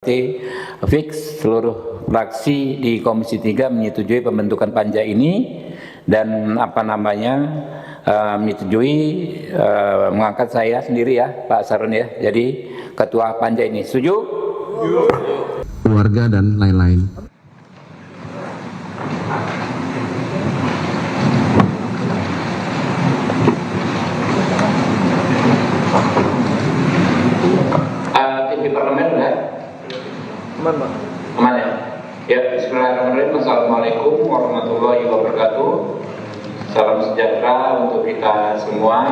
Fix seluruh fraksi di Komisi 3 menyetujui pembentukan panja ini dan menyetujui mengangkat saya sendiri ya Pak Sarun ya, jadi ketua panja ini. Setuju? Keluarga dan lain-lain. TV parlemen udah? Aman ya? Ya, bismillahirrahmanirrahim. Assalamualaikum warahmatullahi wabarakatuh. Salam sejahtera untuk kita semua.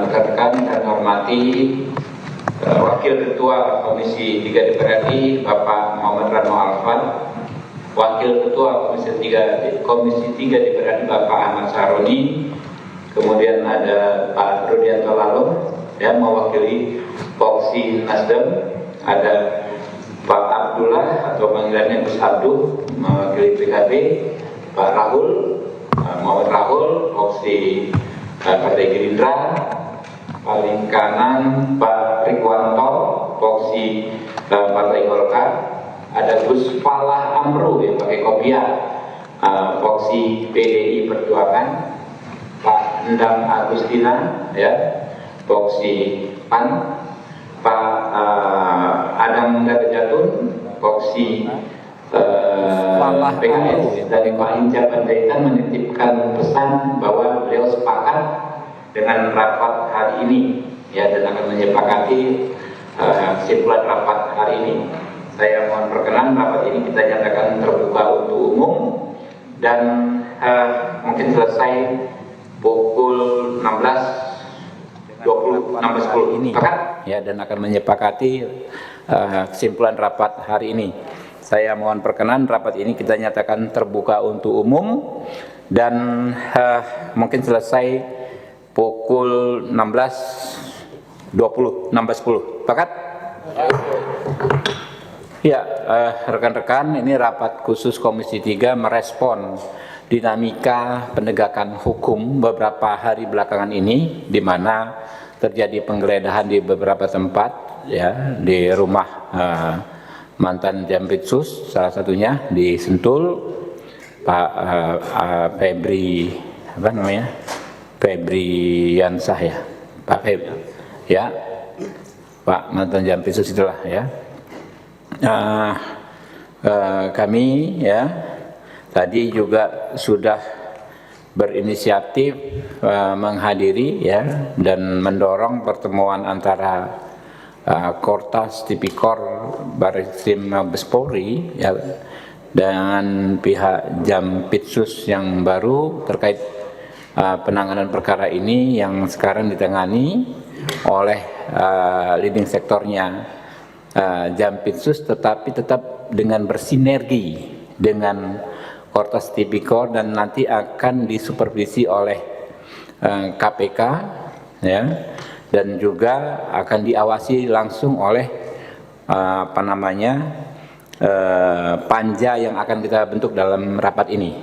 Rekan-rekan dan hormati Wakil Ketua Komisi 3 DPR RI Bapak Muhammad Rano Alfan, Wakil Ketua Komisi 3 DPR RI Bapak Ahmad Saroni, kemudian ada Pak Rudianto Lalum yang mewakili Voksi Nasdem, ada Pak Abdullah atau panggilannya Gus Abduh mewakili PKB, Pak Rahul Muhammad Rahul Voksi Partai Gerindra, paling kanan Pak Rikwanto Voksi Partai Golkar, ada Gus Falah Amru yang pakai kopiah Voksi PDI Perjuangan, Pak Endang Agustina ya Voksi PAN, Pak Adam Darjatun Voksi PKS, dan Pak Hinca Panjaitan menitipkan pesan bahwa beliau sepakat dengan rapat hari ini ya, dan akan menyepakati kesimpulan rapat hari ini. Saya mohon perkenan rapat ini kita nyatakan terbuka untuk umum dan mungkin selesai pukul 16.10 ini ya, dan akan menyepakati kesimpulan rapat hari ini. Saya mohon perkenan rapat ini kita nyatakan terbuka untuk umum dan mungkin selesai pukul 16.10. Sepakat? Ya, rekan-rekan, ini rapat khusus Komisi 3 merespon dinamika penegakan hukum beberapa hari belakangan ini, di mana terjadi penggeledahan di beberapa tempat ya, di rumah mantan Jampitsus, salah satunya di Sentul, Pak Febri Yansah ya, Pak Febri ya, Pak mantan Jampitsus itulah ya. Kami ya tadi juga sudah berinisiatif menghadiri ya dan mendorong pertemuan antara Kortas Tipikor Barreskrim Mabes Polri ya dengan pihak Jampitsus yang baru terkait penanganan perkara ini yang sekarang ditangani oleh leading sektornya Jampitsus, tetapi tetap dengan bersinergi dengan Kortas Tipikor dan nanti akan disupervisi oleh KPK ya, dan juga akan diawasi langsung oleh panja yang akan kita bentuk dalam rapat ini.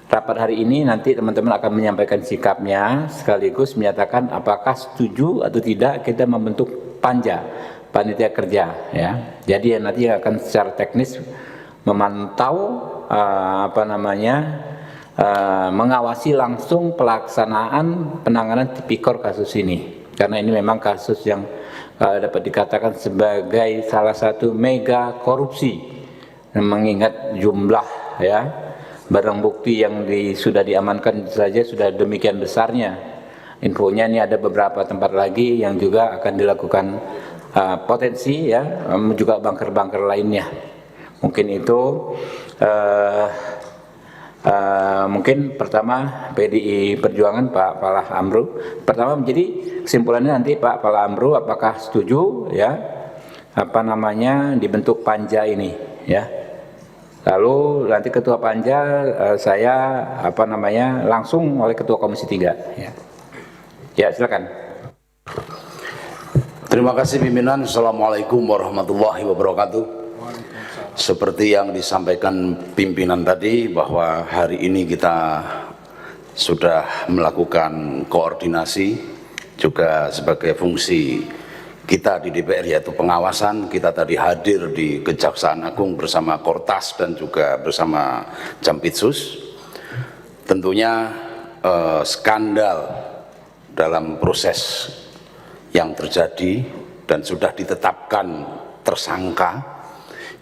Rapat hari ini nanti teman-teman akan menyampaikan sikapnya sekaligus menyatakan apakah setuju atau tidak kita membentuk panja, panitia kerja ya. Jadi nanti akan secara teknis memantau mengawasi langsung pelaksanaan penanganan tipikor kasus ini, karena ini memang kasus yang dapat dikatakan sebagai salah satu mega korupsi, mengingat jumlah ya barang bukti yang sudah diamankan saja sudah demikian besarnya. Infonya ini ada beberapa tempat lagi yang juga akan dilakukan potensi ya, juga bunker-bunker lainnya. Mungkin itu mungkin pertama PDI Perjuangan Pak Falah Amru. Pertama menjadi kesimpulannya nanti Pak Falah Amru apakah setuju ya dibentuk panja ini ya. Lalu nanti ketua panja saya langsung oleh ketua Komisi 3 ya. Ya, silakan. Terima kasih pimpinan. Assalamualaikum warahmatullahi wabarakatuh. Seperti yang disampaikan pimpinan tadi bahwa hari ini kita sudah melakukan koordinasi juga sebagai fungsi kita di DPR, yaitu pengawasan. Kita tadi hadir di Kejaksaan Agung bersama Kortas dan juga bersama Jampitsus. Tentunya skandal dalam proses yang terjadi dan sudah ditetapkan tersangka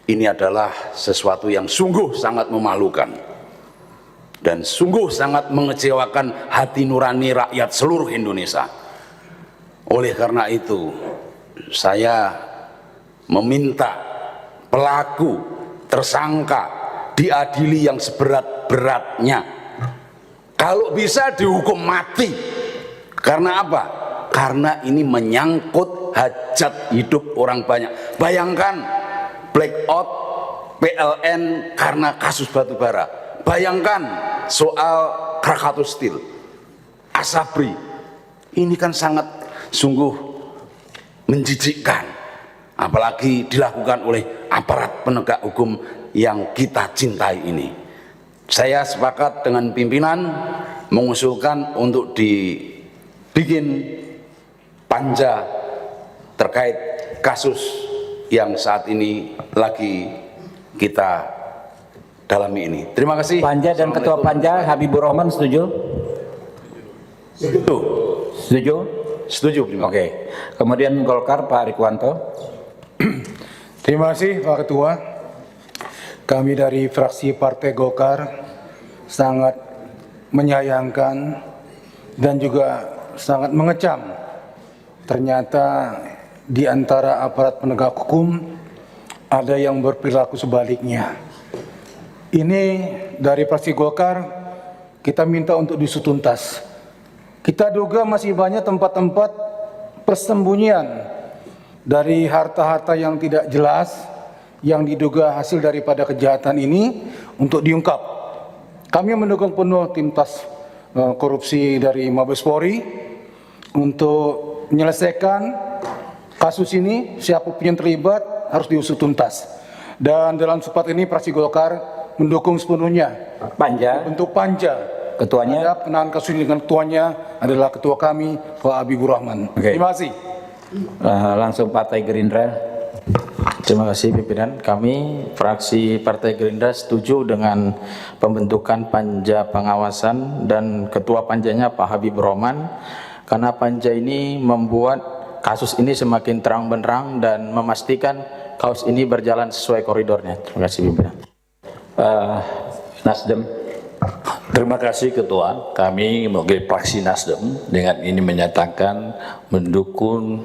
ini adalah sesuatu yang sungguh sangat memalukan dan sungguh sangat mengecewakan hati nurani rakyat seluruh Indonesia. Oleh karena itu, saya meminta pelaku tersangka diadili yang seberat-beratnya. Kalau bisa dihukum mati. Karena apa? Karena ini menyangkut hajat hidup orang banyak. Bayangkan blackout PLN karena kasus batubara. Bayangkan soal Krakatau Steel, Asabri. Ini kan sangat sungguh menjijikkan. Apalagi dilakukan oleh aparat penegak hukum yang kita cintai ini. Saya sepakat dengan pimpinan mengusulkan untuk dibikin panja terkait kasus yang saat ini lagi kita dalami ini. Terima kasih. Panja dan Ketua Panja Habibur Rahman setuju? Setuju. Setuju? Setuju. Oke. Kemudian Golkar Pak Rikwanto. Terima kasih Pak Ketua. Kami dari fraksi Partai Golkar sangat menyayangkan dan juga sangat mengecam ternyata di antara aparat penegak hukum ada yang berperilaku sebaliknya. Ini dari fraksi Golkar kita minta untuk diusut tuntas. Kita duga masih banyak tempat-tempat persembunyian dari harta-harta yang tidak jelas yang diduga hasil daripada kejahatan ini untuk diungkap. Kami mendukung penuh tim tas korupsi dari Mabes Polri untuk menyelesaikan kasus ini. Siapapun yang terlibat harus diusut tuntas. Dan dalam kesempatan ini fraksi Golkar mendukung sepenuhnya Panja. untuk panja. Ketuanya. Penanganan kasus ini dengan ketuanya adalah ketua kami Pak Habibur Rahman. Oke. Terima kasih. Langsung Partai Gerindra. Terima kasih pimpinan. Kami fraksi Partai Gerindra setuju dengan pembentukan panja pengawasan dan ketua panjanya Pak Habibur Rahman, karena panja ini membuat kasus ini semakin terang benderang dan memastikan kasus ini berjalan sesuai koridornya. Terima kasih pimpinan. Nasdem. Terima kasih Ketua. Kami sebagai fraksi Nasdem dengan ini menyatakan mendukung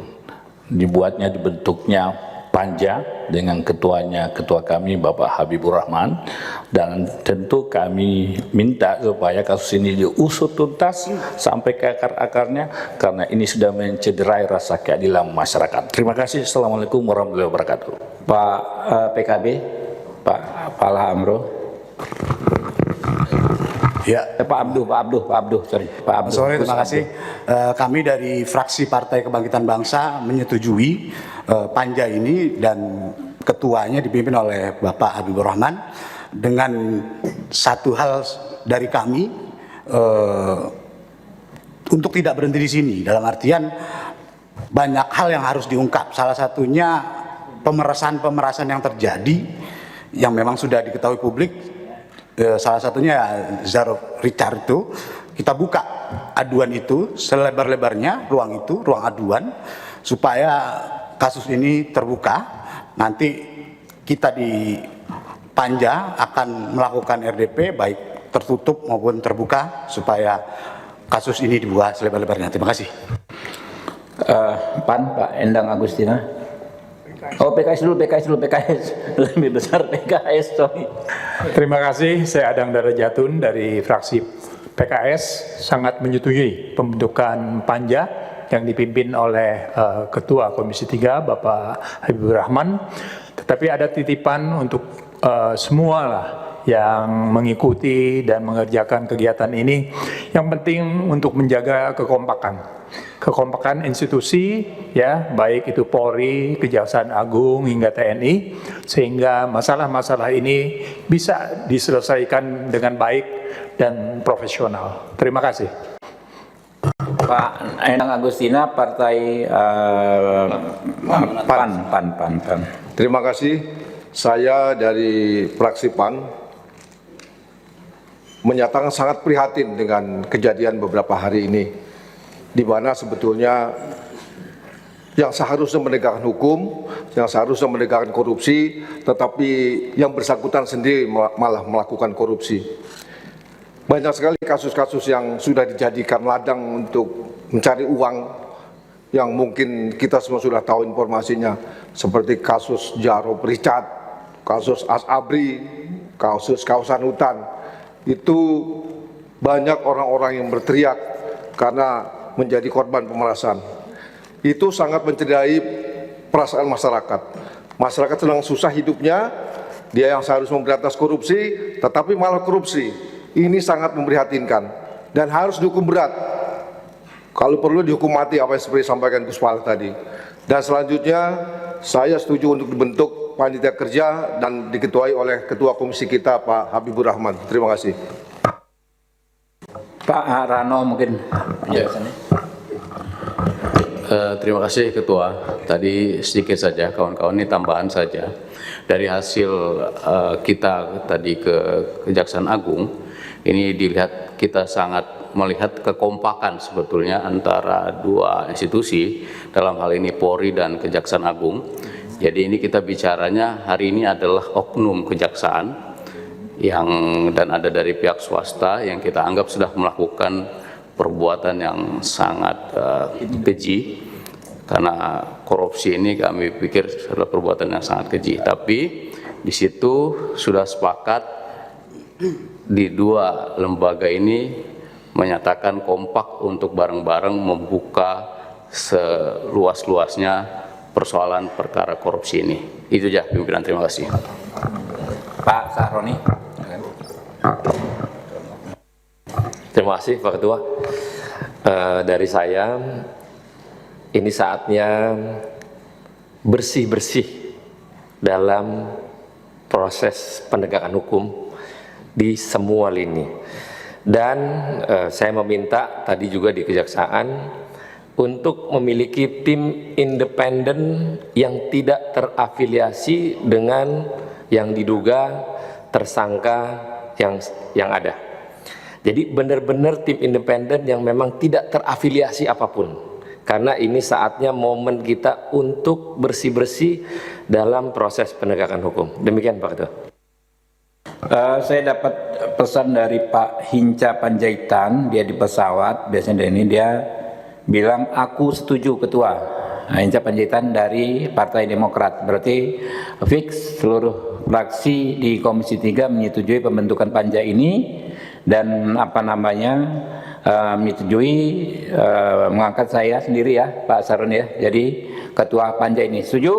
dibentuknya panja dengan ketuanya, ketua kami Bapak Habibur Rahman, dan tentu kami minta supaya kasus ini diusut tuntas sampai ke akar-akarnya karena ini sudah mencederai rasa keadilan masyarakat. Terima kasih. Assalamualaikum warahmatullahi wabarakatuh. Pak PKB, Pak Falah Amro. Ya, Pak Abduh, sorry. Pak Abduh. sore, terima kasih. Kami dari fraksi Partai Kebangkitan Bangsa menyetujui panja ini dan ketuanya dipimpin oleh Bapak Habibur Rahman. Dengan satu hal dari kami untuk tidak berhenti di sini, dalam artian banyak hal yang harus diungkap. Salah satunya pemerasan yang terjadi yang memang sudah diketahui publik. Salah satunya Zaro Richard itu, kita buka aduan itu selebar-lebarnya, ruang aduan supaya kasus ini terbuka. Nanti kita di panja akan melakukan RDP baik tertutup maupun terbuka supaya kasus ini dibuka selebar-lebarnya. Terima kasih. PAN Pak Endang Agustina. Oh PKS dulu, lebih besar PKS, sorry. Terima kasih, saya Adang Darajatun dari fraksi PKS sangat menyetujui pembentukan panja yang dipimpin oleh Ketua Komisi 3 Bapak Habibur Rahman. Tetapi ada titipan untuk semua lah yang mengikuti dan mengerjakan kegiatan ini. Yang penting untuk menjaga kekompakan institusi, ya, baik itu Polri, Kejaksaan Agung hingga TNI, sehingga masalah-masalah ini bisa diselesaikan dengan baik dan profesional. Terima kasih. Pak Endang Agustina, Partai PAN. Terima kasih. Saya dari fraksi PAN menyatakan sangat prihatin dengan kejadian beberapa hari ini, di mana sebetulnya yang seharusnya menegakkan hukum, yang seharusnya menegakkan korupsi, tetapi yang bersangkutan sendiri malah melakukan korupsi. Banyak sekali kasus-kasus yang sudah dijadikan ladang untuk mencari uang yang mungkin kita semua sudah tahu informasinya, seperti kasus Jaro Richard, kasus Asabri, kasus kawasan hutan. Itu banyak orang-orang yang berteriak karena menjadi korban pemerasan. Itu sangat mencederai perasaan masyarakat. Masyarakat sedang susah hidupnya, dia yang seharusnya memberantas korupsi, tetapi malah korupsi. Ini sangat memprihatinkan dan harus dihukum berat. Kalau perlu dihukum mati, apa yang seperti disampaikan Gus Pala tadi. Dan selanjutnya, saya setuju untuk dibentuk panitia kerja dan diketuai oleh Ketua Komisi kita, Pak Habibur Rahman. Terima kasih. Pak Rano mungkin penjelasannya. Terima kasih Ketua. Tadi sedikit saja kawan-kawan, ini tambahan saja. Dari hasil kita tadi ke Kejaksaan Agung, ini dilihat kita sangat melihat kekompakan sebetulnya antara dua institusi, dalam hal ini Polri dan Kejaksaan Agung. Jadi ini kita bicaranya hari ini adalah oknum kejaksaan dan ada dari pihak swasta yang kita anggap sudah melakukan perbuatan yang sangat keji, karena korupsi ini kami pikir adalah perbuatan yang sangat keji. Tapi di situ sudah sepakat di dua lembaga ini menyatakan kompak untuk bareng-bareng membuka seluas-luasnya persoalan perkara korupsi ini. Itu aja pimpinan, terima kasih. Pak Sahroni. Terima kasih Pak Ketua. Dari saya, ini saatnya bersih-bersih dalam proses penegakan hukum di semua lini. Dan saya meminta tadi juga di Kejaksaan untuk memiliki tim independen yang tidak terafiliasi dengan yang diduga tersangka yang ada. Jadi benar-benar tim independen yang memang tidak terafiliasi apapun. Karena ini saatnya momen kita untuk bersih-bersih dalam proses penegakan hukum. Demikian Pak Ketua. Saya dapat pesan dari Pak Hinca Panjaitan, dia di pesawat, biasanya ini dia bilang aku setuju Ketua. Nah, Hinca Panjaitan dari Partai Demokrat, berarti fix seluruh fraksi di Komisi 3 menyetujui pembentukan panja ini dan menyetujui mengangkat saya sendiri ya Pak Sarun ya, jadi Ketua panja ini. Setuju?